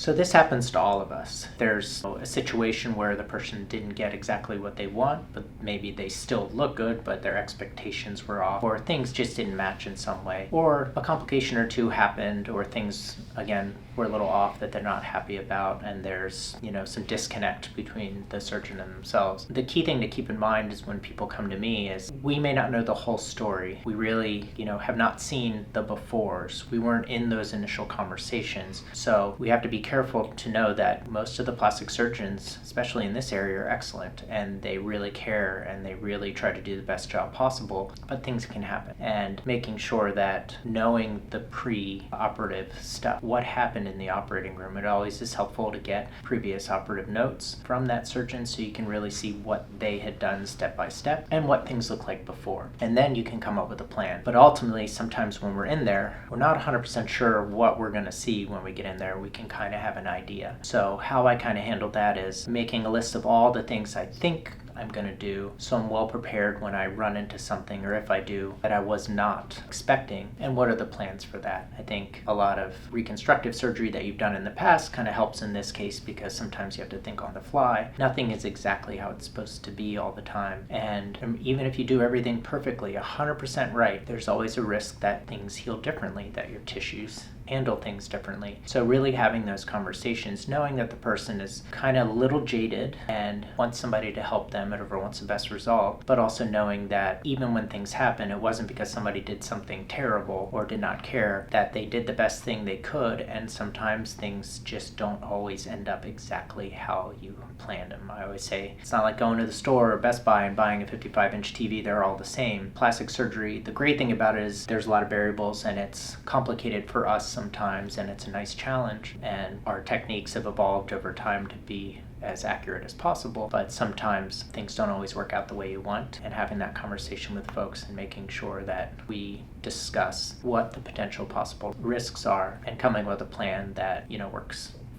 So this happens to all of us. There's a situation where the person didn't get exactly what they want, but maybe they still look good, but their expectations were off, or things just didn't match in some way, or a complication or two happened, or things, again, were a little off that they're not happy about, and there's, some disconnect between the surgeon and themselves. The key thing to keep in mind is when people come to me is we may not know the whole story. We really, have not seen the befores. We weren't in those initial conversations. So we have to be careful to know that most of the plastic surgeons, especially in this area, are excellent, and they really care and they really try to do the best job possible, but things can happen. And making sure that knowing the pre-operative stuff, what happened in the operating room, it always is helpful to get previous operative notes from that surgeon so you can really see what they had done step by step and what things look like before. And then you can come up with a plan. But ultimately, sometimes when we're in there, we're not 100% sure what we're going to see when we get in there. We can kind of have an idea. So how I kind of handle that is making a list of all the things I think I'm going to do, so I'm well prepared when I run into something, or if I do, that I was not expecting, and what are the plans for that. I think a lot of reconstructive surgery that you've done in the past kind of helps in this case, because sometimes you have to think on the fly. Nothing is exactly how it's supposed to be all the time, and even if you do everything perfectly 100% right, there's always a risk that things heal differently, that your tissues handle things differently. So really having those conversations, knowing that the person is kind of a little jaded and wants somebody to help them or wants the best result, but also knowing that even when things happen, it wasn't because somebody did something terrible or did not care, that they did the best thing they could, and sometimes things just don't always end up exactly how you planned them. I always say it's not like going to the store or Best Buy and buying a 55-inch TV. They're all the same. Plastic surgery, the great thing about it is there's a lot of variables, and it's complicated for us sometimes, and it's a nice challenge, and our techniques have evolved over time to be as accurate as possible, but sometimes things don't always work out the way you want, and having that conversation with folks and making sure that we discuss what the potential possible risks are and coming with a plan that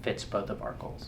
fits both of our goals.